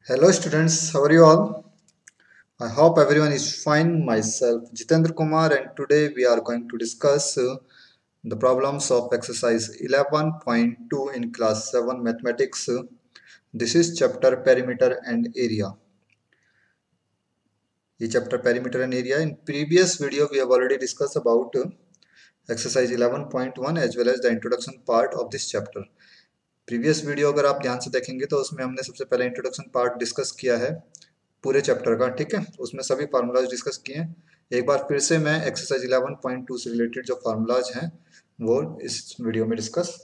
Hello students, how are you all? I hope everyone is fine. Myself Jitendra Kumar and today we are going to discuss the problems of exercise 11.2 in class 7 mathematics. This is chapter perimeter and area. ये chapter perimeter and area. In previous video we have already discussed about exercise 11.1 as well as the introduction part of this chapter. Previous video अगर आप ध्यान से देखेंगे तो उसमें हमने सबसे पहले इंट्रोडक्शन पार्ट डिस्कस किया है पूरे चैप्टर का, ठीक है। उसमें सभी फार्मूलाज डिस्कस किए हैं। एक बार फिर से मैं एक्सरसाइज 11.2 से रिलेटेड जो फार्मूलाज हैं वो इस वीडियो में डिस्कस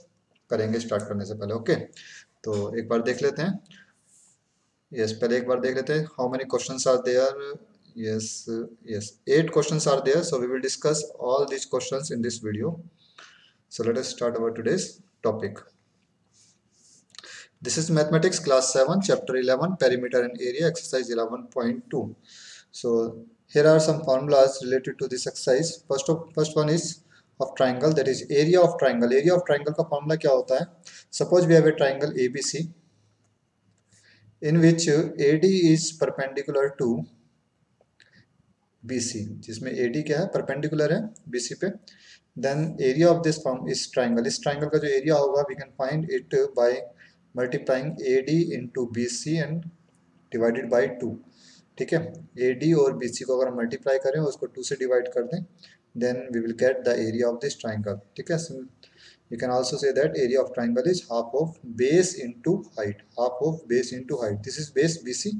करेंगे स्टार्ट करने से पहले। ओके, तो एक बार देख लेते हैं। यस, पहले एक बार देख लेते हैं how many questions are there. Yes yes, 8 questions are there, so we will discuss all these questions in this video. So let us start our today's topic. This is mathematics class 7 chapter 11 perimeter and area exercise 11.2. So here are some formulas related to this exercise. First one is of triangle, that is area of triangle. Area of triangle का formula क्या होता है? Suppose we have a triangle ABC in which AD is perpendicular to BC, जिसमें AD क्या है, perpendicular है BC पे. Then area of this form is triangle. इस triangle का जो area होगा we can find it by multiplying AD into BC and divided by 2, ठीक है। AD और BC को अगर हम मल्टीप्लाई करें उसको 2 से डिवाइड कर दें, then we will get the area of this triangle, ठीक है। You can also say that area of triangle is half of base into height, half of base into height. This is base BC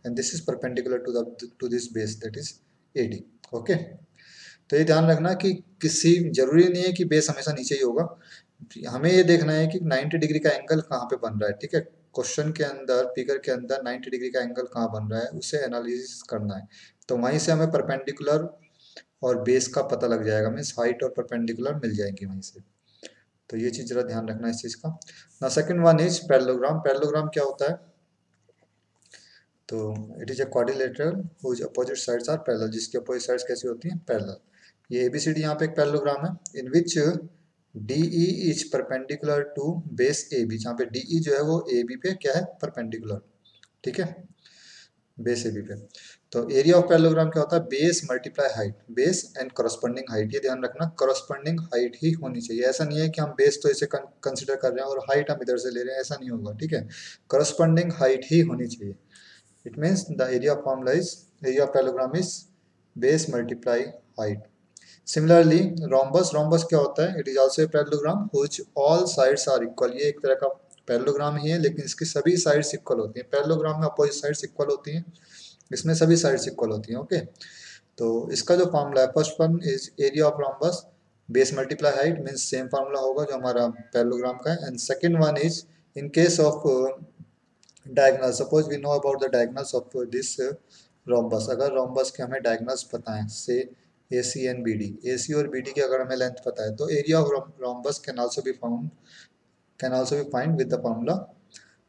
and this is perpendicular to this base, that is AD। Okay, तो ये ध्यान रखना कि किसी जरूरी नहीं है कि बेस हमेशा नीचे ही होगा। हमें ये देखना है कि 90 डिग्री का एंगल कहाँ पे बन रहा है, ठीक है। क्वेश्चन के अंदर, फिगर के अंदर 90 डिग्री का एंगल कहाँ बन रहा है उसे एनालिसिस करना है। तो वहीं से हमें परपेंडिकुलर और बेस का पता लग जाएगा, मीन्स हाइट और परपेंडिकुलर मिल जाएंगी वहीं से। तो ये चीज जरा ध्यान रखना इस चीज का। Now second one is parallelogram. Parallelogram क्या होता है? तो it is a quadrilateral whose opposite sides are parallel, जिसकी अपोजिट साइड्स कैसी होती हैं, पैरेलल। ये ABCD यहाँ पे एक पैरेललोग्राम है in which DE is perpendicular to base AB, जहाँ पे DE जो है वो AB पे क्या है, परपेंडिकुलर, ठीक है, बेस AB पे। तो एरिया ऑफ पैरेललोग्राम क्या होता है? Base multiply height, base and corresponding height. ये ध्यान रखना, करस्पॉन्डिंग हाइट ही होनी चाहिए। ऐसा नहीं है कि हम बेस तो इसे कंसिडर कर रहे हैं और हाइट हम इधर से ले रहे हैं, ऐसा नहीं होगा, ठीक है। करस्पॉन्डिंग हाइट ही होनी चाहिए। It means the area of formula is, area of parallelogram is base multiply height. Similarly, rhombus क्या होता है? It is also a parallelogram which all sides are equal. ये एक तरह का पैरेललोग्राम ही है लेकिन इसकी सभी साइड्स इक्वल होती हैं। पैरेललोग्राम में अपोजिट साइड्स इक्वल होती हैं, इसमें सभी साइड्स इक्वल होती हैं। ओके, तो इसका जो फार्मूला है, first one is area of rhombus base multiply height, means same formula होगा जो हमारा पैरेललोग्राम का है। And second one is in case of diagonal, suppose we know about the diagonals of this rhombus. अगर rhombus के हमें diagonals पता है, say AC and BD, AC और BD की अगर हमें लेंथ पता है, तो area of rhombus can also be found, can also be find with the formula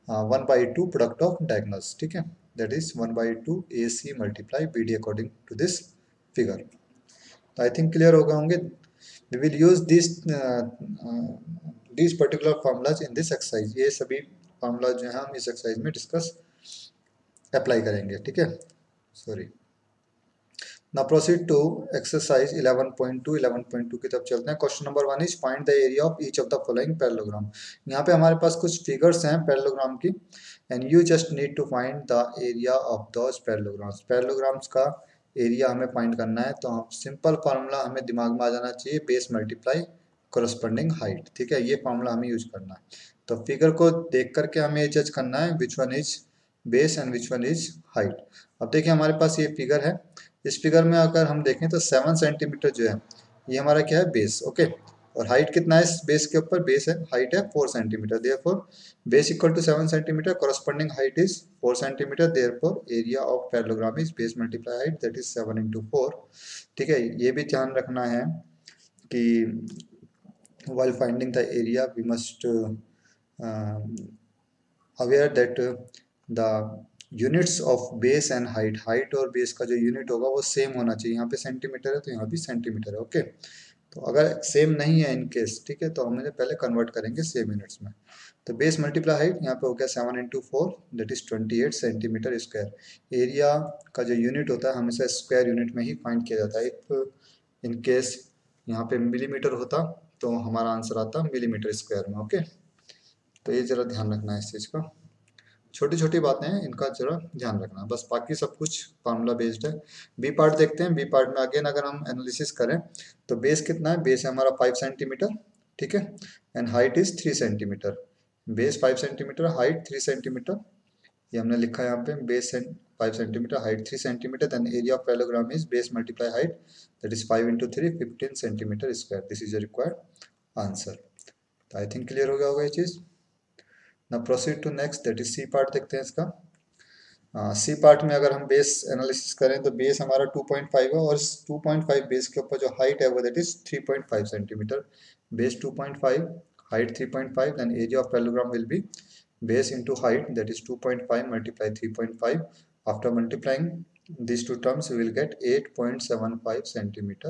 1/2 product of diagonals, ठीक है। That is 1/2 AC multiply BD according to this figure. तो आई थिंक क्लियर हो गए होंगे। We will use this particular formulas in this exercise. ये सभी formula जो है हम इस एक्सरसाइज में डिस्कस अप्लाई करेंगे, ठीक है। Sorry, now proceed to exercise 11.2। 11.2 की तरफ चलते हैं। Question number 1 is find the area of each of the following parallelogram. यहाँ पे हमारे पास कुछ फिगर्स हैं पैरेललोग्राम की, and you just need to find the area of those parallelograms. Parallelograms का एरिया हमें फाइंड करना है, तो सिंपल फार्मूला हमें दिमाग में आ जाना चाहिए, बेस मल्टीप्लाई करस्पॉन्डिंग हाइट, ठीक है। ये फार्मूला हमें यूज करना है। तो फिगर को देख करके हमें ये जज करना है which one is base and which one is height. अब देखिए हमारे पास ये फिगर है, इस फिगर में अगर हम देखें तो 7 सेंटीमीटर जो है ये हमारा क्या है, बेस, ओके। और हाइट कितना है इस बेस के ऊपर? बेस है, हाइट है 4 centimetre, therefore base equal to 7 centimetre, corresponding height is 4 centimetre, therefore area of parallelogram is base multiply height, that is 7 into 4, ठीक है। ये भी ध्यान रखना है कि while finding the area we must aware that the units of base and height और base का जो यूनिट होगा वो सेम होना चाहिए। यहाँ पे सेंटीमीटर है तो यहाँ भी सेंटीमीटर है, ओके। तो अगर सेम नहीं है इन केस, ठीक है, तो हम इन्हें पहले कन्वर्ट करेंगे सेम यूनिट्स में। तो बेस मल्टीप्लाई हाइट यहाँ पे हो गया 7 into 4 that is 28 centimetre square. Area का जो यूनिट होता है हमेशा स्क्वायर यूनिट में ही फाइंड किया जाता है। इफ इन केस यहाँ पे मिलीमीटर होता तो हमारा आंसर आता मिलीमीटर स्क्वायर में। ओके, तो ये जरा ध्यान रखना है इस चीज़ का। छोटी छोटी बातें हैं, इनका जरा ध्यान रखना, बस बाकी सब कुछ फार्मूला बेस्ड है। बी पार्ट देखते हैं। बी पार्ट में अगेन अगर हम एनालिसिस करें तो बेस कितना है, बेस है हमारा 5 सेंटीमीटर, ठीक है, and height is 3 centimetre. Base 5 centimetre, height 3 centimetre, ये हमने लिखा है यहाँ पे, base 5 centimetre, height 3 centimetre, then area of parallelogram is base multiply height that is 5 into 3 15 centimetre square. This is the required answer. तो I think clear हो गया होगा ये चीज़। Now proceed to next that is C part देखते हैं इसका। C part में अगर हम बेस एनालिसिस करें तो बेस हमारा 2.5 है और इस 2.5 बेस के ऊपर जो हाइट है वो that is 3.5 centimetre. Base 2.5, height 3.5, then area of parallelogram will be base into height that is 2.5 multiply 3.5। After multiplying these two terms we will get 8.75 centimeter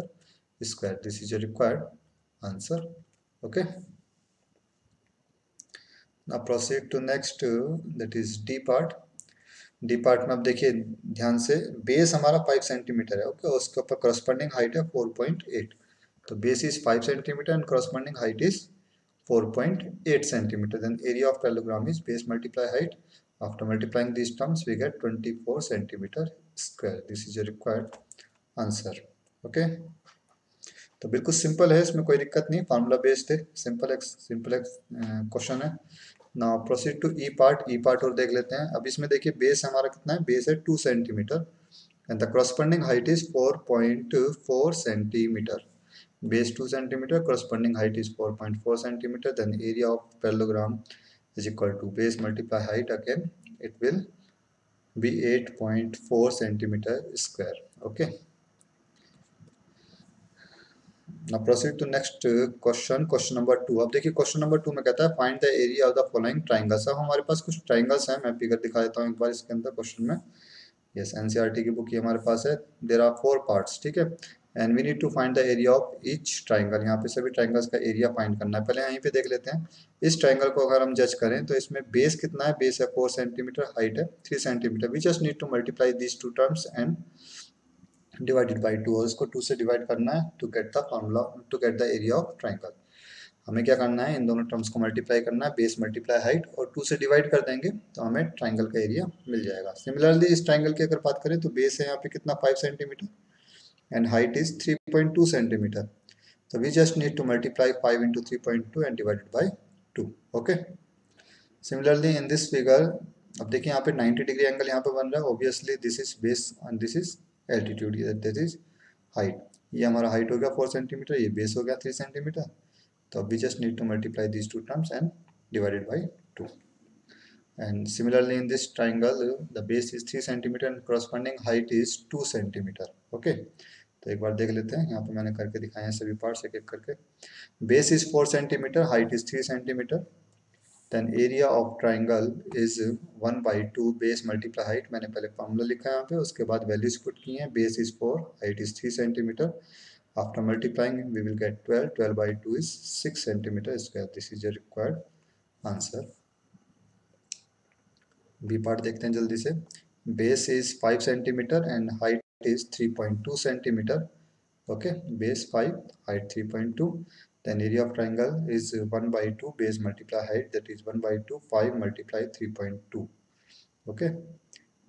square. This is your required answer. Okay, now proceed to next that is D part. D part में अब देखिए ध्यान से, base हमारा 5 centimetre है, okay, उसके ऊपर corresponding height है 4.8। तो base is 5 centimetre and corresponding height is 4.8 centimetre. Then area of parallelogram is base multiply height. After multiplying this terms we get 24 centimetre square. This is your required answer. Okay, तो बिल्कुल simple है, इसमें कोई दिक्कत नहीं, formula based है, simple question है। Now proceed to E part. E part और देख लेते हैं। अब इसमें देखिए बेस हमारा कितना है, बेस है 2 centimetre and the corresponding height is 4.4 centimetre. Base 2 centimetre, corresponding height is 4.4 centimetre, then area of parallelogram is equal to base multiply height, again it will be 8.4 centimeter square. Okay, now proceed to next question, question number 2। अब देखिए question number 2 में कहता है find the area of the following triangles. अब हमारे पास कुछ triangles हैं, मैं फिगर दिखा देता हूँ एक बार इसके अंदर क्वेश्चन में। यस, एनसीईआरटी की बुक ये हमारे पास है। देयर आर 4 पार्ट्स, ठीक है, and we need to find the area of each triangle. यहाँ पे सभी ट्राइंगल्स का एरिया फाइंड करना है। पहले यहीं पे देख लेते हैं, इस ट्राइंगल को अगर हम जज करें तो इसमें बेस कितना है, बेस है 4 सेंटीमीटर, हाइट है 3 centimetre. We just need to multiply these two terms and divided by 2, और इसको 2 से डिवाइड करना है to get the formula, to get the area of triangle. हमें क्या करना है, इन दोनों टर्म्स को मल्टीप्लाई करना है, बेस मल्टीप्लाई हाइट, और 2 से डिवाइड कर देंगे तो हमें ट्राइंगल का एरिया मिल जाएगा। सिमिलरली इस ट्राइंगल की अगर बात करें तो बेस है यहाँ पे कितना 5 centimetre and height is 3.2 centimetre. तो we just need to multiply 5 into 3.2 and divided by 2। Okay, similarly in this figure, अब देखिए यहाँ पे 90 डिग्री एंगल यहाँ पे बन रहा है। Obviously this is base and this is altitude, this is height. ये हमारा हाइट हो गया 4 सेंटीमीटर, ये बेस हो गया 3 सेंटीमीटर। तो we just need to multiply these two terms and divided by 2. And similarly in this triangle the base is 3 centimeter and corresponding height is 2 centimeter. Okay, तो एक बार देख लेते हैं, यहाँ पे मैंने करके दिखाए हैं सभी पार्ट्स एक एक करके। Base is 4 centimetre, height is 3 centimetre, then area of triangle is 1/2 base multiply height. मैंने पहले फॉर्मूला लिखा है यहाँ पे, उसके बाद वैल्यूज पुट की हैं। Base is 4, height is 3 centimetre. After multiplying, we will get 12. 12 by 2 is 6 centimeter square. This is your required answer. B part देखते हैं जल्दी से। Base is 5 centimeter and height is 3.2 centimeter. Okay, base 5, height 3.2. Then area of triangle is 1/2 base multiply height, that is 1/2 5 multiply 3.2. Okay,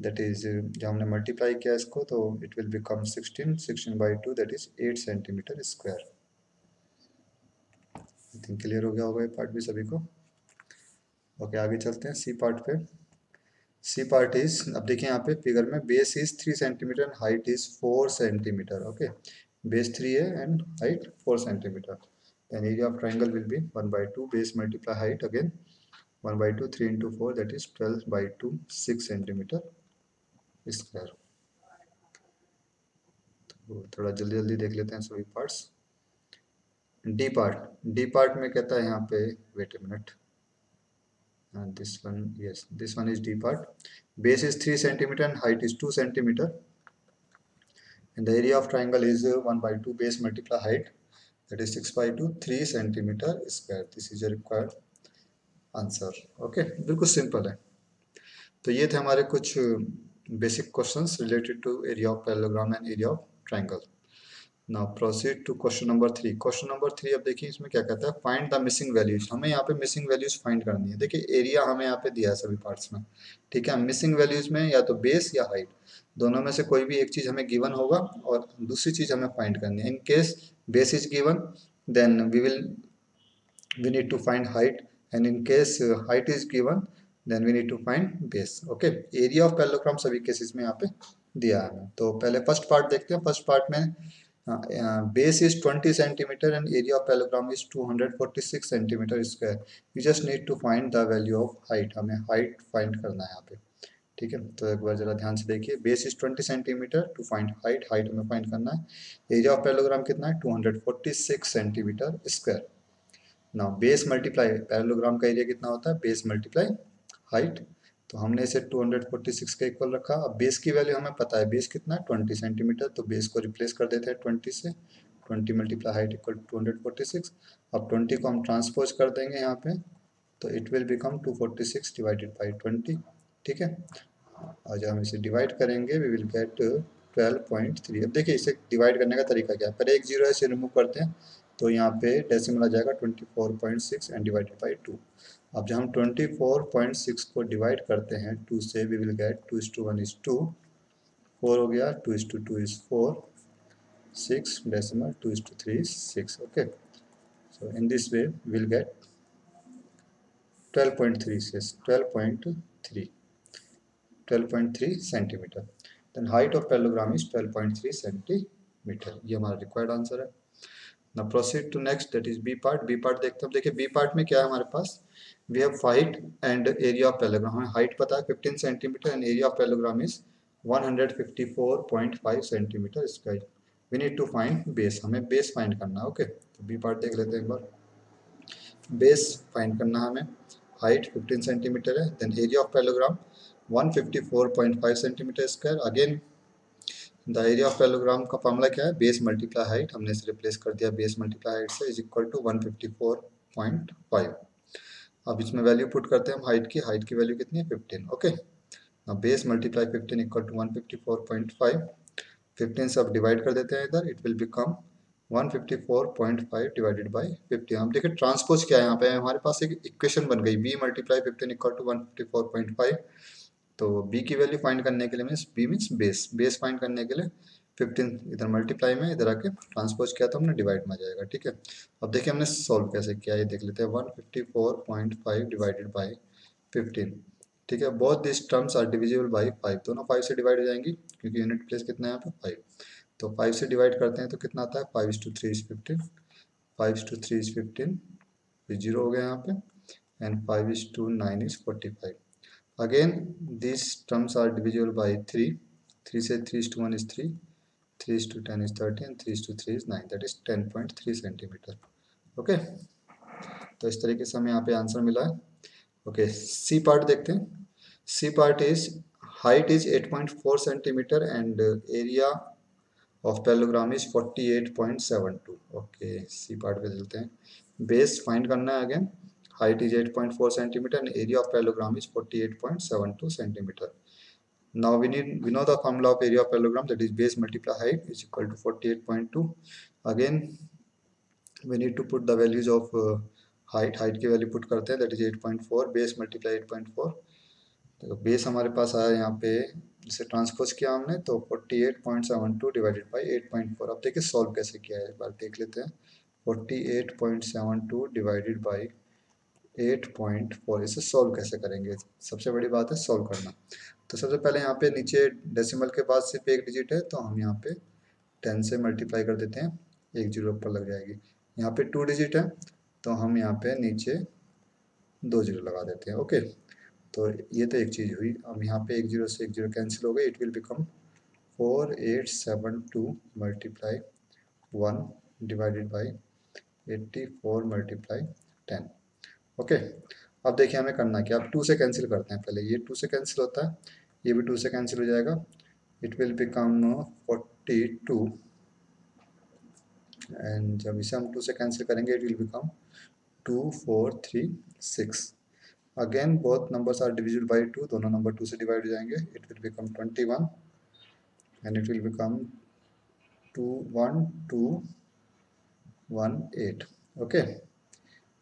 that is जब हमने multiply किया इसको तो it will become 16/2 that is 8 centimetre square. I think clear हो गया होगा ये part भी सभी को। ओके, आगे चलते हैं सी पार्ट पे। सी पार्ट इज, अब देखिए यहाँ पे फिगर में base is 3 centimetre and height is 4 centimetre. Okay, base 3 है and height 4 centimetre. Then area of triangle will be 1/2 base multiply height, again 1/2 3 into 4 that is 12/2 6 centimetre square. तो थोड़ा जल्दी जल्दी देख लेते हैं सभी parts. D part, D part में कहता है यहाँ पे, wait a minute, this one, yes this one is D part. Base is 3 centimetre and height is 2 centimetre and the area of triangle is 1/2 base multiply height that is 6/2 3 centimetre square. This is a required answer. Okay, बिल्कुल simple है। तो ये थे हमारे कुछ basic questions related to area of parallelogram and area of triangle. Now proceed to question number 3। Question number 3 अब देखिए इसमें क्या कहता है, फाइंड द मिसिंग वैल्यूज। हमें यहाँ पे मिसिंग वैल्यूज फाइंड करनी है। देखिए एरिया हमें यहाँ पे दिया है सभी पार्ट्स में, ठीक है। मिसिंग वैल्यूज में या तो बेस या हाइट, दोनों में से कोई भी एक चीज हमें गिवन होगा और दूसरी चीज हमें फाइंड करनी है। In case base is given then we need to find height, and in case height is given then we need to find base। okay, area of parallelogram सभी केसेस में यहाँ पे दिया है हमें। तो पहले फर्स्ट पार्ट देखते हैं। फर्स्ट पार्ट में base is 20 centimetre and area of parallelogram is 246 centimetre square. You just need to find the value of height. हमें हाइट फाइंड करना है यहाँ पे, ठीक है। तो एक बार जरा ध्यान से देखिए, base is 20 centimetre, to find height, height हमें फाइंड करना है। एरिया ऑफ पैरेललोग्राम कितना है, 246 centimetre square. Now base multiply parallelogram का एरिया कितना होता है, बेस मल्टीप्लाई हाइट। तो हमने इसे 246 के इक्वल रखा। अब बेस की वैल्यू हमें पता है, बेस कितना है 20 सेंटीमीटर, तो बेस को रिप्लेस कर देते हैं 20 से। 20 मल्टीप्लाई हाइट इक्वल 246। अब 20 को हम ट्रांसपोज कर देंगे यहाँ पे, तो it will become 246 divided by 20, ठीक है। और जब हम इसे डिवाइड करेंगे वी विल गेट 12.3। अब देखिए इसे डिवाइड करने का तरीका क्या है, पर एक जीरो ऐसे रिमूव करते हैं तो यहाँ पे डेसिमल आ जाएगा 24.6 एंड डिवाइडेड बाई 2। अब जब हम 24.6 को डिवाइड करते हैं 2 से वी विल गेट 2:1 4 हो गया, 2:2 is 4, 6 decimal 2:3 is 6। Okay, so in this way will get 12.3 से 12.3 centimetre. Then height of parallelogram is 12.3 centimetre. ये हमारा रिक्वायर्ड आंसर है। Now proceed to next, that is B part. B part देखते हैं। देखिए B part में क्या है हमारे पास, we have height and area of parallelogram. हमें हाइट पता है 15 centimetre and area of parallelogram is 154.5 centimetre square. We need to find base, हमें बेस फाइंड करना है। ओके, तो बी पार्ट देख लेते हैं एक बार। बेस फाइंड करना है हमें। हाइट 15 सेंटीमीटर है, then area of parallelogram 154.5 centimetre square. Again the area of parallelogram का फॉर्मूला क्या है, बेस मल्टीप्लाई हाइट। हमने इसे रिप्लेस कर दिया बेस मल्टीप्लाई हाइट से, इज इक्वल टू 154.5। अब इसमें वैल्यू पुट करते हैं हम हाइट की। हाइट की वैल्यू कितनी है 15। ओके, अब बेस मल्टीप्लाई 15 इक्वल टू 154.5। 15 से अब डिवाइड कर देते हैं इधर, it will become 154.5 divided by 50। हम देखिए ट्रांसपोज क्या है यहाँ पे, हमारे पास एक इक्वेशन बन गई, बी मल्टीप्लाई 15 इक्वल टू 154.5। तो b की वैल्यू फाइंड करने के लिए means b means base, base find करने के लिए 15 इधर मल्टीप्लाई में, इधर आके ट्रांसपोज किया तो हमने डिवाइड में आ जाएगा, ठीक है। अब देखिए हमने सॉल्व कैसे किया, ये देख लेते हैं। 154.5 डिवाइडेड बाई 15, ठीक है। Both this terms are divisible by 5, दोनों 5 से डिवाइड हो जाएंगी क्योंकि यूनिट प्लेस कितना है यहाँ पे 5। तो 5 से डिवाइड करते हैं तो कितना आता है, 5:3 इज 15, 5:3 इज 15, जीरो हो गया यहाँ पे, and 5:9 is 45। Again, these terms are divisible by 3. 3 से 3:1 is 3, 3:10 is 30, and 3:3 is 9. That is 10.3 centimetre. Okay, तो इस तरीके से हमें यहाँ पे आंसर मिला है। ओके, सी पार्ट देखते हैं। C part is height is 8.4 centimetre and area of parallelogram is 48.72। Okay, C part पे चलते हैं। बेस फाइंड करना है again. Height is 8.4 centimeter and area of parallelogram is 48.72 centimeter. Now we know the formula of area of parallelogram, that is base multiply height is equal to 48.2. Again we need to put the values of height की value put करते हैं, that is 8.4 base multiply 8.4। तो base हमारे पास आया यहाँ पे, इसे transpose किया हमने तो 48.72 डिवाइडेड बाई 8.4। अब देखिए सॉल्व कैसे किया है, एक बार देख लेते हैं। 48.72 डिवाइडेड बाई 8.4, इसे सॉल्व कैसे करेंगे, सबसे बड़ी बात है सॉल्व करना। तो सबसे पहले यहाँ पे नीचे डेसिमल के बाद सिर्फ एक डिजिट है, तो हम यहाँ पे 10 से मल्टीप्लाई कर देते हैं, एक जीरो ऊपर लग जाएगी। यहाँ पे 2 डिजिट है तो हम यहाँ पे नीचे 2 जीरो लगा देते हैं। ओके, तो ये तो एक चीज़ हुई। अब यहाँ पे एक जीरो से एक जीरो कैंसिल हो गई, it will become 4872 multiply 1 divided by 84 multiply 10। Okay, अब देखिए हमें करना क्या, अब 2 से कैंसिल करते हैं पहले। ये 2 से कैंसिल होता है, ये भी 2 से कैंसिल हो जाएगा, इट विल बिकम 42 एंड जब इसे हम 2 से कैंसिल करेंगे it will become 2 4 3 6। Again both numbers are divisible by 2, दोनों नंबर 2 से डिवाइड हो जाएंगे, it will become 21 and it will become 2 1 2 1 8। Okay,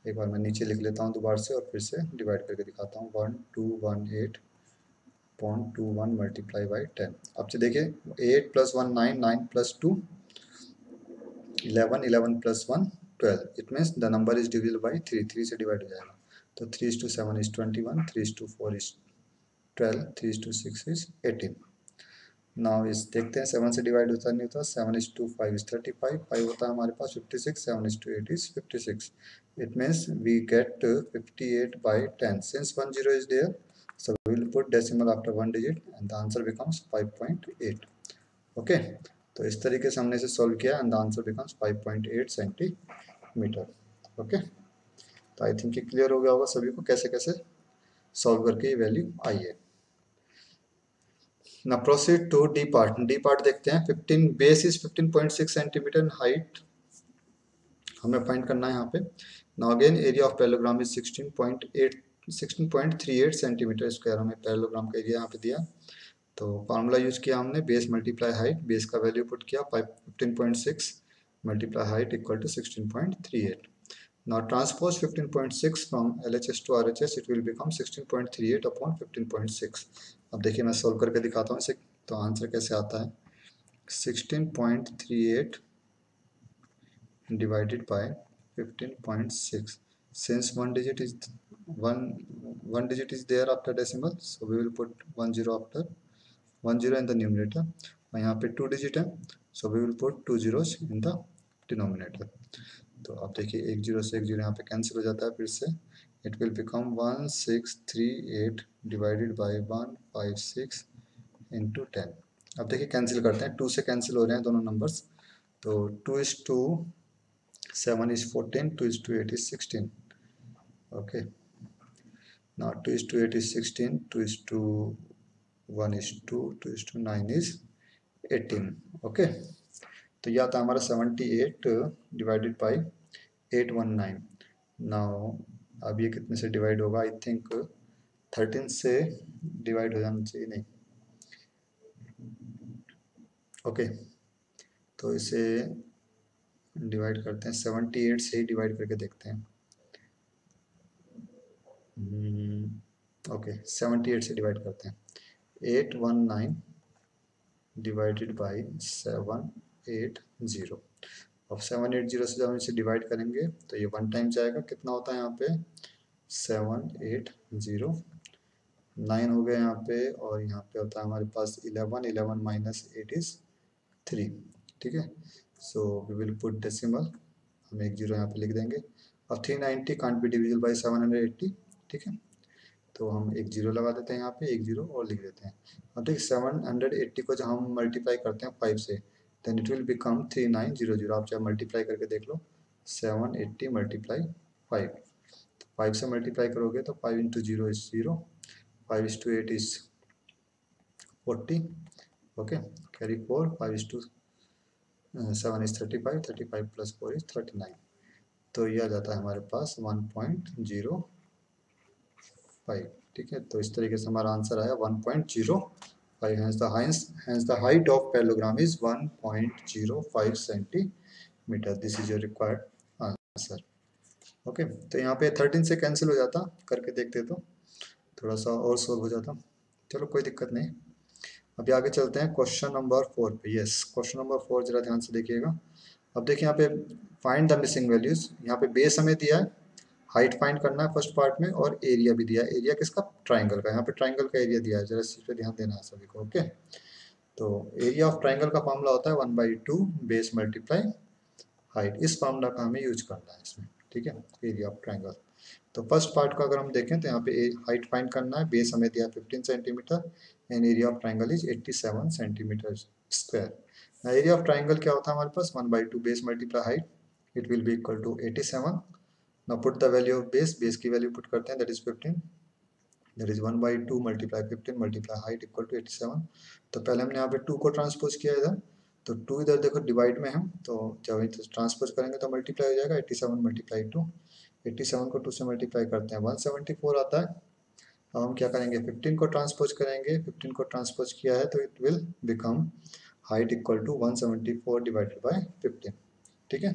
एक बार मैं नीचे लिख लेता हूँ दोबारा से और फिर से डिवाइड करके दिखाता हूँ। 1218.21 मल्टीप्लाई बाई 10। अब से देखिए 8 + 1 9, 9 + 2 11, 11 + 1 12। It means the number is divisible by 3, 3 से डिवाइड हो जाएगा। तो 3:7 is 21, 3:4 is 12, 3:6 is 18। नाउ इस देखते हैं 7 से डिवाइड होता नहीं होता। 7:5 is 35, 5 होता है हमारे पास 56, 7:8 is 56। It means we get 58 by 10. Since 1 0 is there, so we will put decimal after one digit and the answer becomes 5.8। Okay, तो इस तरीके से हमने इसे सॉल्व किया and the answer becomes 5.8 centimetre. Okay, तो आई थिंक ये clear हो गया होगा सभी को कैसे कैसे सॉल्व करके ये वैल्यू आई है। ना proceed to D part. D part देखते हैं। 15 बेस इज 15.6 सेंटीमीटर, हाइट हमें फाइंड करना है यहाँ पे। Now again area of parallelogram is 16.38 centimetre square. हमें पैरेललोग्राम का एरिया यहाँ पे दिया, तो फार्मूला यूज किया हमने, बेस मल्टीप्लाई हाइट, बेस का वैल्यू पुट किया 15.6 multiply height equal to 16.38। Now transpose 15.6 from LHS to RHS, it will become 16.38 upon 15.6। अब देखिए मैं सोल्व करके दिखाता हूँ इसे, तो आंसर कैसे आता है। 16.38 divided by 15.6। Since one digit is there after decimal, so we will put 1 0 after 1 0 in the numerator, और यहाँ पे 2 डिजिट है, so we will put 2 zeros in the denominator। तो अब देखिए 1 0 से 1 0 यहाँ पे कैंसिल हो जाता है फिर से, it will become 1638 divided by 156 into 10। अब देखिए कैंसिल करते हैं, 2 से कैंसिल हो रहे हैं दोनों नंबर्स, तो 2:7 is 14, 2:8 is 16। Okay, now 2:8 is 16, 2:1 is 2, 2:9 is 18। Okay, तो यह था हमारा 78 डिवाइडेड बाई 819। नाउ अब ये कितने से डिवाइड होगा, आई थिंक 13 से डिवाइड हो जाना चाहिए, नहीं। ओके, तो इसे डिवाइड करते हैं, 78 से ही डिवाइड करके देखते हैं। ओके, 78 से डिवाइड करते हैं। 819 डिवाइडेड बाई 780। अब 780 से जब हम इसे डिवाइड करेंगे तो ये 1 टाइम जाएगा, कितना होता है यहाँ पे 780, 9 हो गया यहाँ पे, और यहाँ पे होता है हमारे पास 11, 11 माइनस 8 इज 3। ठीक है, so we will put decimal, हम 1 0 यहाँ पे लिख देंगे। अब 390 कांट बी डिविजिबल बाई 780। ठीक है, तो हम 1 0 लगा देते हैं यहाँ पे, 1 0 और लिख देते हैं। अब देखिए 780 को जब हम मल्टीप्लाई करते हैं 5 से, देन इट विल बिकम 3900। आप चाहे मल्टीप्लाई करके देख लो, 780 मल्टीप्लाई 5, 5 से मल्टीप्लाई करोगे तो 5 into 0 is 0, 5 is to 8 is 40। Okay, carry 4, 5 is to 7 is 35, 35 plus 4 is 39। तो ये आ जाता है हमारे पास 1.05। ठीक है, तो इस तरीके से हमारा आंसर आया 1.05। hence the height of parallelogram is 1.05 centimetre. This is your required answer. Okay, तो यहाँ पे 13 से कैंसिल हो जाता, करके देखते तो थोड़ा सा और सोल्व हो जाता। चलो कोई दिक्कत नहीं। अभी आगे चलते हैं क्वेश्चन नंबर 4 पे। यस, क्वेश्चन नंबर 4 जरा ध्यान से देखिएगा। अब देखिए यहाँ पे फाइंड द मिसिंग वैल्यूज। यहाँ पे बेस हमें दिया है, हाइट फाइंड करना है फर्स्ट पार्ट में, और एरिया भी दिया है। एरिया किसका, ट्राइंगल का। यहाँ पे ट्राइंगल का एरिया दिया है, जरा इस पे ध्यान देना है सभी को। ओके, तो एरिया ऑफ ट्राइंगल का फॉर्मूला होता है 1/2 बेस मल्टीप्लाई हाइट। इस फॉर्मूला का हमें यूज करना है इसमें। ठीक है, एरिया ऑफ ट्राइंगल। तो फर्स्ट पार्ट का अगर हम देखें तो यहाँ पे हाइट फाइंड करना है, बेस हमें दिया 15 centimetre and area of triangle is 87 centimetre square. Area of triangle क्या होता है हमारे पास, 1/2 base multiply height, it will be equal to 87। Now put the value of base, base की वैल्यू पुट करते हैं, that is 15, that is 1/2 multiply 15 multiply height equal to 87। तो पहले हमने यहाँ पे 2 को ट्रांसपोज किया इधर, तो 2 इधर देखो डिवाइड में है, तो जब ट्रांसपोज करेंगे तो मल्टीप्लाई हो जाएगा, 87 मल्टीप्लाई 2, 87 को 2 से मल्टीप्लाई करते हैं 174 आता है। अब हम क्या करेंगे, 15 को ट्रांसपोज करेंगे, 15 को ट्रांसपोज किया है तो it will become height equal to 174 divided by 15। ठीक है,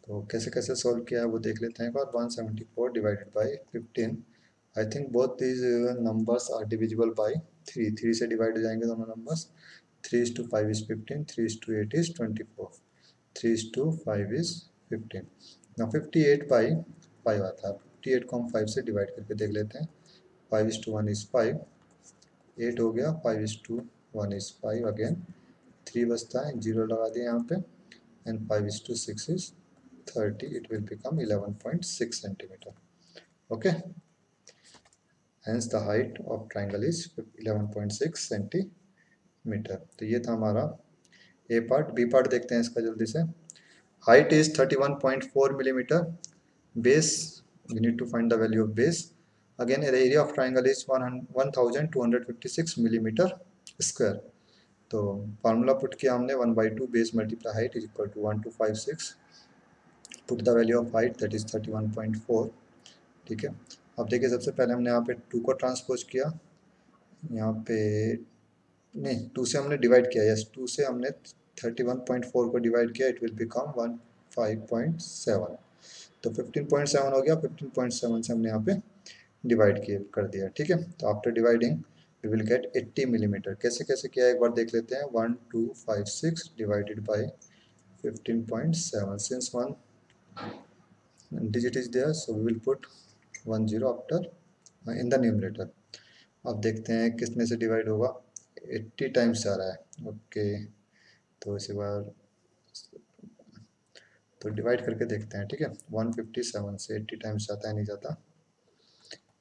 तो कैसे कैसे सॉल्व किया है वो देख लेते हैं एक बार। 174 divided by 15, I think both these numbers are divisible by 3, 3 से डिवाइड हो जाएंगे दोनों numbers. 3:5 is 15, 3:8 is 24, 3:5 is 15। now 58 by 5 आता है, 58 को हम 5 से डिवाइड करके देख लेते हैं। 5:1 is 5, 8 हो गया, 5:1 is 5 अगेन, 3 बचता है, 0 लगा दिया यहाँ पे, and 5:6 is 30, it will become 11.6 centimeter। okay, hence the height of triangle is 11.6 centimeter। तो ये था हमारा ए पार्ट। बी पार्ट देखते हैं इसका जल्दी से। Height is 31.4 millimeter, base we need to find the value of base। again the area of triangle is 1256 millimeter square। तो फार्मूला पुट किया हमने, 1/2 base multiply height is equal to 1256, put the value of height that is 31.4। ठीक है, अब देखिए सबसे पहले हमने यहाँ पे 2 को ट्रांसपोज किया, यहाँ पे नहीं 2 से हमने डिवाइड किया, यस 2 से हमने 31.4 को डिवाइड किया, इट विल बिकम 15.7, तो 15.7 हो गया, 15.7 से हमने यहाँ पे डिवाइड किए कर दिया। ठीक है, तो after dividing we will get 80 millimetre. कैसे कैसे किया एक बार देख लेते हैं। 1256 divided by 15.7, since 1 digit is there so we will put 10 after in the numerator। अब देखते हैं कितने से डिवाइड होगा, 80 टाइम्स आ रहा है। ओके, तो इसी बार तो डिवाइड करके देखते हैं। ठीक है, 157 से 80 टाइम्स जाता है, नहीं जाता।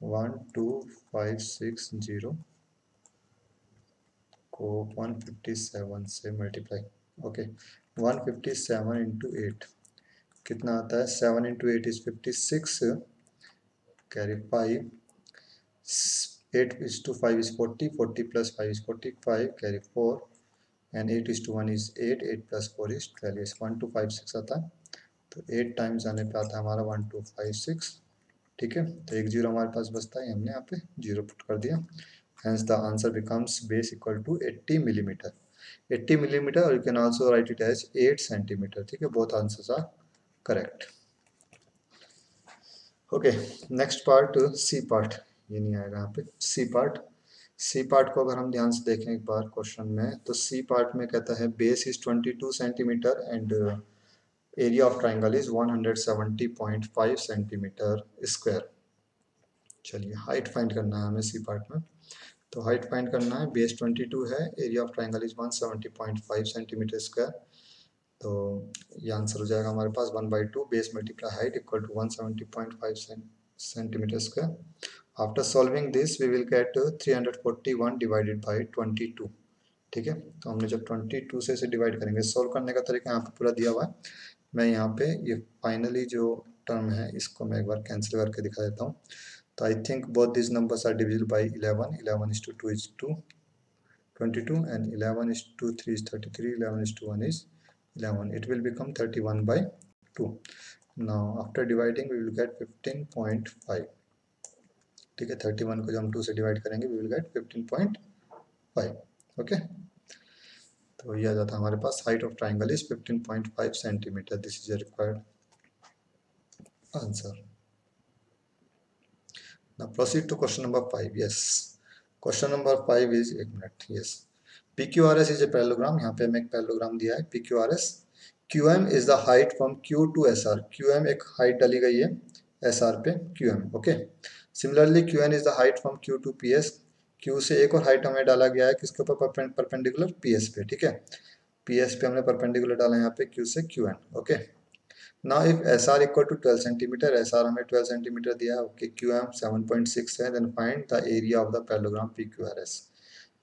12560 को 157 से मल्टीप्लाई, ओके 157 इंटू 8 कितना आता है, 7 into 8 is 56, carry 5, 8 is to 5 is 40, 40 plus 5 is 45, carry 4, and 8 is to 1 is 8, 8 plus 4 is 12, is 1256 आता है। तो 8 टाइम्स आने पे आता है हमारा 1256। ठीक है, तो एक जीरो हमारे पास बचता है, हमने यहाँ पे जीरो पुट कर दिया। Hence the answer becomes base equal to 80 millimeter। 80 millimeter, or you can also write it as 8 centimeter। ठीक है, both answers are correct। ओके, नेक्स्ट पार्ट सी पार्ट, ये नहीं आएगा यहाँ पे। सी पार्ट, सी पार्ट को अगर हम ध्यान से देखें एक बार क्वेश्चन में, तो सी पार्ट में कहता है base is 22 centimetre and area of triangle is 170.5 centimetre square. चलिए हाइट फाइंड करना है हमें सी पार्ट में, तो हाइट फाइंड करना है। बेस 22 है, area of triangle is 170.5 centimetre square. तो ये आंसर हो जाएगा हमारे पास 1/2 base multiply height equal to 170.5 centimetre square. After solving this we will get 341 divided by 22। ठीक है, तो हमने जब 22 से इसे डिवाइड करेंगे, सॉल्व करने का तरीका यहाँ पे पूरा दिया हुआ है। मैं यहाँ पे ये फाइनली जो टर्म है इसको मैं एक बार कैंसिल करके दिखा देता हूँ। तो I think both this numbers are divisible by 11, 11 is to 2 is 2, 22, and 11 is to 3 is 33, 11 is to 1 is 11, it will become 31/2। now after dividing we will get 15.5। ठीक है, 31 को जब हम 2 से डिवाइड करेंगे we will get 15.5। ओके, तो ये आ जाता है हमारे पास height of triangle is 15.5 centimetre. This is a required answer. now proceed to question number 5। yes, question number 5 is, एक minute, yes, PQRS is a parallelogram। यहाँ पे हमें एक पैरेललोग्राम दिया है PQRS। QM is the height from Q to SR। QM एक height डाली गई है SR पे QM। Okay, similarly QN is the height from Q to PS। Q से एक और हाइट हमें डाला गया है किसके ऊपर, परपेंडिकुलर PS पे। ठीक है, PS पे हमने परपेंडिकुलर डाला है यहाँ पे Q से QN। Okay, now if SR equal to 12 centimetre, SR हमें 12 सेंटीमीटर दिया है। ओके, QM 7.6 है, then find the area of the parallelogram PQRS।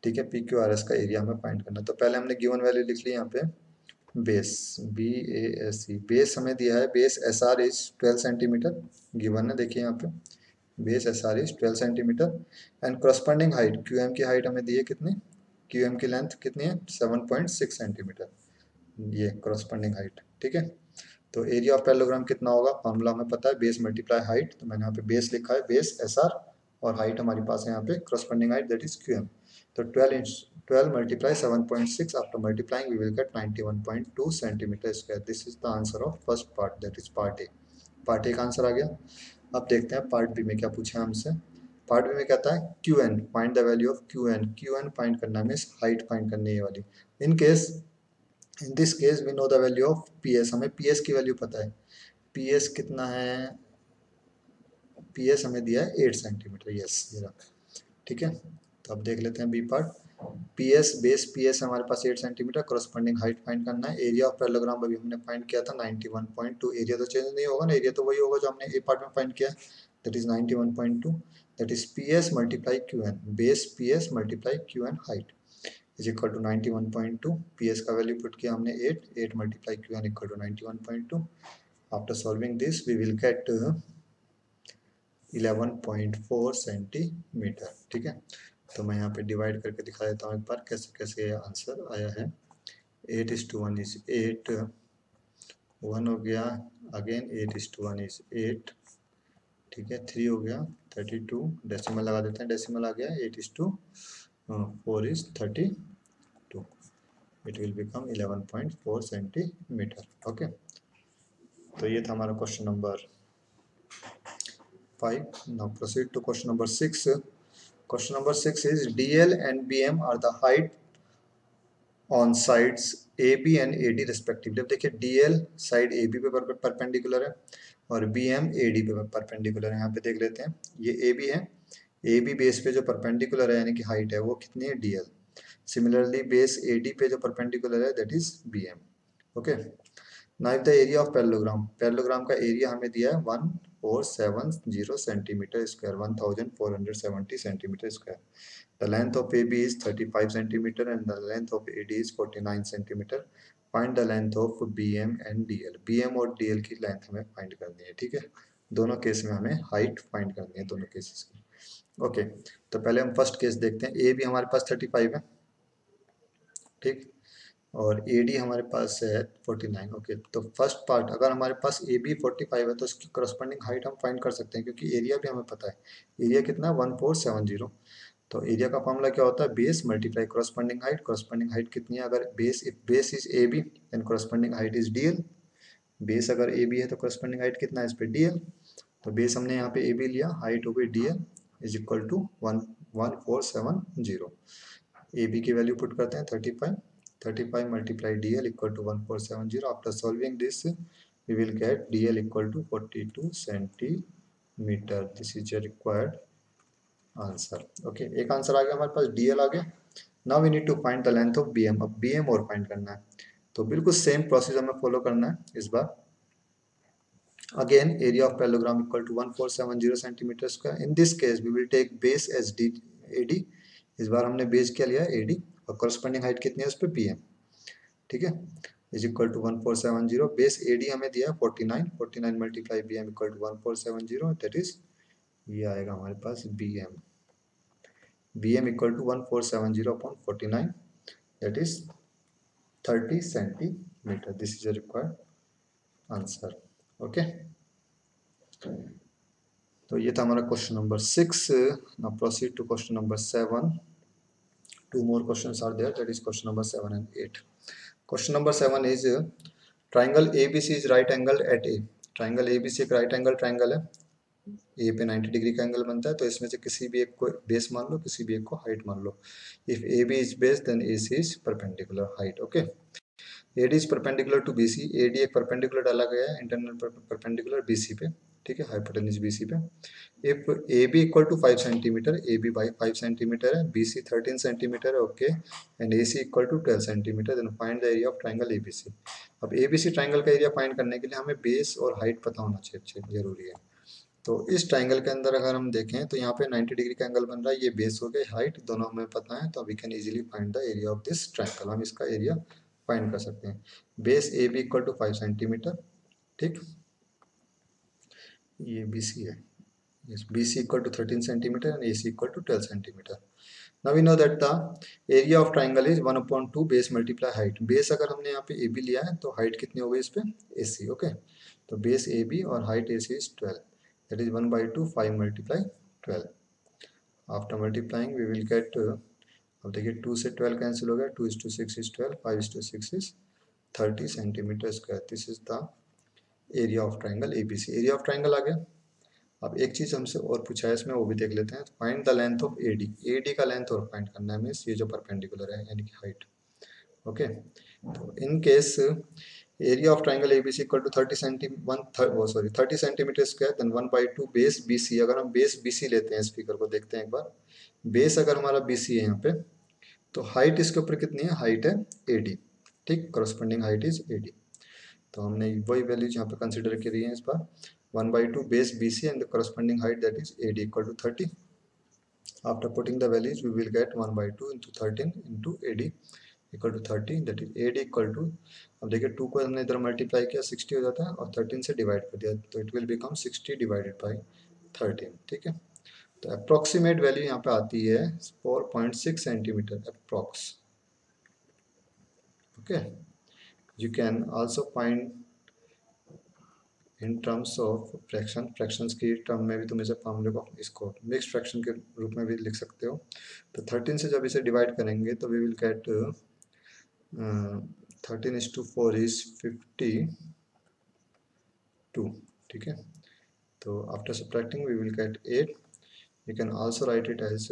ठीक है, PQRS का एरिया हमें फाइंड करना है। तो पहले हमने गिवन वैल्यू लिख ली यहाँ पे, बेस BASE, बेस हमें दिया है, base SR is 12 centimetre given है। देखिए यहाँ पे base SR is 12 centimetre and corresponding height QM की हाइट हमें दी है कितनी, QM की लेंथ कितनी है 7.6 सेंटीमीटर, ये करस्पॉन्डिंग हाइट। ठीक है, तो एरिया ऑफ पैरेललोग्राम कितना होगा, फॉर्मूला हमें पता है, बेस मल्टीप्लाई हाइट, तो मैंने यहाँ पे बेस लिखा है, बेस SR, और हाइट हमारे पास है यहाँ पे corresponding height that is QM। तो 12 multiply 7.6, after multiplying we will get 91.2 centimetre square. This is the answer of first part that is part A. Part A का आंसर आ गया। अब देखते हैं पार्ट बी में क्या पूछा है हमसे। पार्ट बी में कहता है QN, find the value of QN। QN find करना है, मीन्स हाइट फाइंड करनी है ये वाली। In this case we know the value of PS, हमें PS की वैल्यू पता है। PS कितना है, PS हमें दिया है 8 सेंटीमीटर, यस ये रहा। ठीक है, तो अब देख लेते हैं B part. PS base PS हमारे पास 8 सेंटीमीटर, करस्पॉन्डिंग हाइट फाइंड करना है। एरिया ऑफ पैरेललोग्राम अभी हमने फाइंड किया था 91.2, एरिया तो चेंज नहीं होगा ना, एरिया तो वही होगा जो हमने ए पार्ट में फाइंड किया, that is 91.2, that is PS multiply QN, base PS multiply QN height is equal to 91.2। PS का वैल्यू पुट किया हमने 8 multiply QN equal to 91.2। After solving this we will get 11.4 centimetre. ठीक है, तो मैं यहाँ पे डिवाइड करके दिखा देता हूँ एक बार कैसे कैसे आंसर आया है। 8:1 इज 8, 1 हो गया, अगेन 8:1 इज 8, ठीक है, 3 हो गया, 32, डेसिमल लगा देते हैं, डेसिमल आ गया, 8:4 is 32, it will become 11.4 centimetre. Okay, तो ये था हमारा question number 5। Now proceed to question number 6. Question number 6 is DL and BM are the height on sides AB and AD respectively। अब देखिए DL साइड AB पे perpendicular है और BM AD पे परपेंडिकुलर है। यहाँ पे देख लेते हैं, ये AB है, AB बेस पे जो परपेंडिकुलर है यानी कि हाइट है वो कितनी है DL। सिमिलरली बेस AD पे जो परपेंडिकुलर है that is BM। Okay, now the area of parallelogram, parallelogram का एरिया हमें दिया है 1470 centimetre square, 1470 centimetre square. The length of AB is 35 centimetre and the length of AD is 49 centimetre. Find the length of BM and DL। BM और DL की length हमें find करनी है। ठीक है, दोनों केस में हमें हाइट फाइंड करनी है, दोनों केसेस की। ओके, तो पहले हम फर्स्ट केस देखते हैं। AB हमारे पास 35 है, ठीक, और AD हमारे पास है 49। ओके, तो फर्स्ट पार्ट, अगर हमारे पास AB 45 है तो इसकी करस्पॉन्डिंग हाइट हम फाइंड कर सकते हैं क्योंकि एरिया भी हमें पता है। एरिया कितना है 1470, तो एरिया का फॉर्मूला क्या होता है, base multiply corresponding height. Corresponding height कितनी है, अगर base, if base is AB then corresponding height is DL। Base अगर AB है तो करस्पॉन्डिंग हाइट कितना है इस पे DL, तो बेस हमने यहाँ पे AB लिया, हाइट हो गई DL is equal to 1470। AB की वैल्यू पुट करते हैं 35 multiply DL equal to 1470। After solving this we will get DL equal to 42 centimetre. This is your required answer. Okay, एक आंसर आ गया हमारे पास, DL आ गया। Now we need to find the length of BM। अब BM और find करना है, तो बिल्कुल सेम प्रोसीजर में फॉलो करना है इस बार। Again area of parallelogram equal to 1470 centimetre square. In this case we will take base as AD। इस बार हमने बेस क्या लिया AD और करस्पॉन्डिंग हाइट कितनी है उस पर BM। ठीक है, is equal to 1470। Base AD हमें दिया है 49 multiply BM equal to 1470, that is ये आएगा हमारे पास BM equal to 1470 upon 49, that is 30 centimetre. This is required answer. Okay, तो ये था हमारा question number 6। Now proceed to question number 7। Two more questions are there, that is question number 7 and 8. Question number 7 is triangle ABC is right angled at A। Triangle ABC एक right angle triangle है, ए पे 90 degree का angle बनता है, तो इसमें से किसी भी एक को बेस मान लो, किसी भी एक को हाइट मान लो। If AB is base then AC is perpendicular height. Okay, AD is perpendicular to BC। AD एक परपेंडिकुलर डाला गया है, इंटरनल परपेंडिकुलर BC पे, ठीक है, हाइपोटेन्यूज BC पे। If AB equal to 5 centimetre, AB by 5 centimetre है, BC 13 सेंटीमीटर है, okay, and AC equal to 12 centimetre, then find the area of triangle ABC। अब ABC ट्राइंगल का एरिया फाइंड करने के लिए हमें बेस और हाइट पता होना चाहिए, जरूरी है। तो इस ट्राइंगल के अंदर अगर हम देखें तो यहाँ पे 90 डिग्री का एंगल बन रहा है, ये बेस हो गया, हाइट दोनों हमें पता है, तो we can easily find the area of this triangle. हम इसका एरिया फाइंड कर सकते हैं। Base AB equal to 5 centimetre, ठीक, ये BC है, BC equal to 13 centimetre and AC equal to 12 centimetre. Now we know that the area of triangle is 1/2 base multiply height. Base अगर हमने यहाँ पे ए बी लिया है तो हाइट कितनी हो गई इस पे ए सी। ओके, तो बेस ए बी और height A C is 12, that is 1/2 5 multiply 12। After multiplying we will get, अब देखिए 2 से 12 कैंसिल हो गया, 2:6 is 12, 5:6 is 30 centimetre square. This is the area of triangle ABC. Area of triangle आ गया। अब एक चीज हमसे और पूछा है इसमें, वो भी देख लेते हैं। Find the length of AD. AD का लेंथ और फाइंड करना है, मीन्स ये जो परपेंडिकुलर है यानी कि हाइट। ओके, तो in case area of triangle ABC equal to 30 centimetre square, then 1/2 base BC. अगर हम बेस बीसी लेते हैं, इस फिगर को देखते हैं एक बार। बेस अगर हमारा बीसी है यहाँ पे, तो हाइट इसके ऊपर कितनी है, हाइट है एडी। ठीक, करस्पॉन्डिंग हाइट इज एडी। तो हमने वही वैल्यूज यहाँ पे कंसिडर करी है इस बार। 1/2 base BC and the corresponding height, that is AD equal to 30. After putting the values, we will get 1/2 into 13 into AD equal to 30, that is AD equal to, अब देखिए 2 को हमने इधर मल्टीप्लाई किया 60 हो जाता है और 13 से डिवाइड कर दिया तो it will become 60 divided by 13। ठीक है, तो अप्रोक्सीमेट वैल्यू यहाँ पे आती है 4.6 centimetre approx. Okay, you can also find in terms of fraction. Fractions की टर्म में भी तुम इसे फॉर्मूले को इसको मिक्स फ्रैक्शन के रूप में भी लिख सकते हो। तो 13 से जब इसे डिवाइड करेंगे तो वी विल गेट 13:4 इज 52। ठीक है, तो after subtracting we will get 8। You can also write it as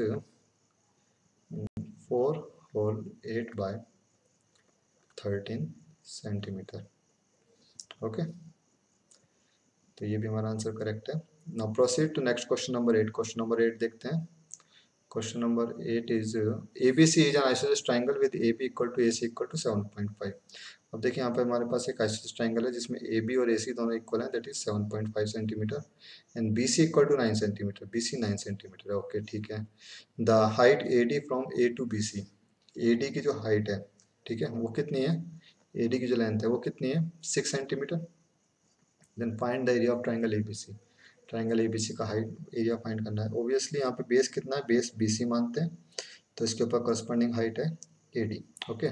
4 whole 8 by 13 centimetre. Okay, तो ये भी हमारा आंसर करेक्ट है। Now proceed to next question number 8। Question number 8 देखते हैं। Question number 8 is ABC is an isosceles triangle with AB equal to AC equal to 7.5। अब देखिए यहाँ पे हमारे पास एक आइसोसेलेस ट्रायंगल है जिसमें AB और AC दोनों इक्वल हैं, that is 7.5 centimetre, and BC equal to 9 centimetre. BC 9 centimetre है। ओके, ठीक है। The height AD from A to BC। AD की जो हाइट है, ठीक है, वो कितनी है, AD की जो लेंथ है वो कितनी है, 6 centimetre. Then find the area of triangle ABC. Triangle ABC का हाइट एरिया फाइंड करना है। ओब्वियसली यहाँ पे बेस कितना है, बेस बीसी मानते हैं, तो इसके ऊपर करस्पॉन्डिंग हाइट है AD. Okay,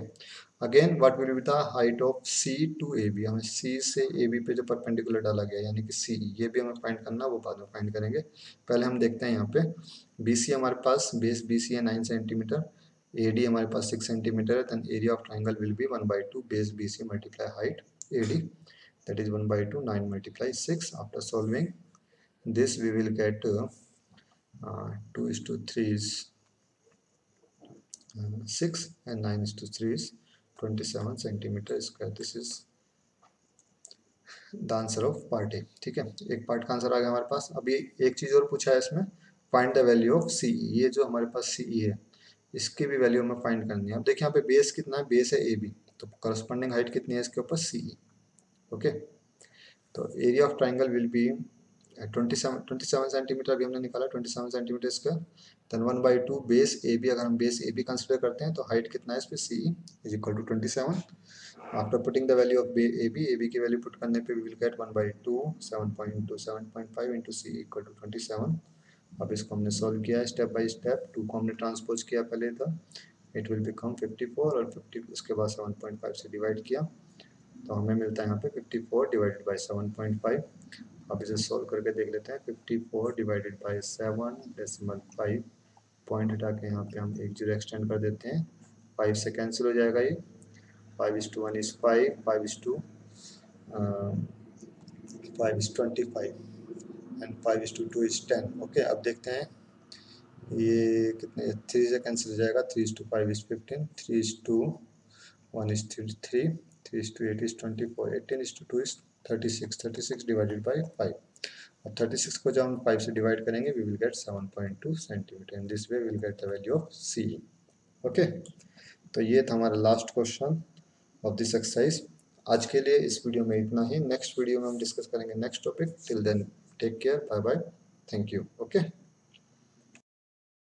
again what will be the height of C to A B. हमें सी से ए बी पे जो परपेंडिकुलर डाला गया यानी कि सी, ये भी हमें फाइंड करना, वो बाद में फाइंड करेंगे। पहले हम देखते हैं यहाँ पे बी सी हमारे पास, बेस बी सी है 9 सेंटीमीटर, ए डी हमारे पास 6 सेंटीमीटर है, then area of triangle will be 1/2 base B C multiply height A D, that is 1/2 9 multiply 6. After solving this we will get 2:3 is 6 and 9:3 is 27 centimeter square. This is the answer of part A। ठीक है, एक part का answer आ गया हमारे पास। अभी एक चीज और पूछा है इसमें, फाइंड द वैल्यू ऑफ सी। ये जो हमारे पास सी है इसकी भी वैल्यू हमें फाइंड करनी है। अब देखिए यहाँ पे बेस कितना है, बेस है ए बी, तो करस्पॉन्डिंग हाइट कितनी है इसके ऊपर, सी। ओके, तो area of triangle will be 27 centimetre अभी हमने निकाला, 27 centimetre square. Then 1/2 base A B, अगर हम बेस ए बी कंसिडर करते हैं तो हाइट कितना है इस पे, C is equal to 27। After putting the value of A B की वैल्यू पुट करने पे we will get 1/2 7.5 into C equal to 27। अब इसको हमने सॉल्व किया स्टेप बाय स्टेप। 2 को हमने ट्रांसपोज किया पहले था, इट विल बिकम 54 और 50 उसके बाद 7.5 से डिवाइड किया तो हमें मिलता है यहाँ पे 54 डिवाइडेड बाई 7.5। अब इसे सॉल्व करके देख लेते हैं। 54 डिवाइडेड बाई 7.5, पॉइंट हटा के यहाँ पे हम एक जीरो एक्सटेंड कर देते हैं, 5 से कैंसिल हो जाएगा ये, 5:1 is 5, 5 is 25 and 5:2 is 10। Okay, अब देखते हैं ये कितने, 3 से कैंसिल हो जाएगा, 3:5 is 15, 3:1 is 3, 3:8 is 24, 18:2 is 36, 36 divided by 5। अब 36 को जब हम 5 से डिवाइड करेंगे we will get 7.2 centimetre. In this way we will get the value of C। Okay, तो ये था हमारा last question of this exercise. आज के लिए इस वीडियो में इतना ही। नेक्स्ट वीडियो में हम डिस्कस करेंगे next topic. Till then take care, bye bye, thank you. Okay.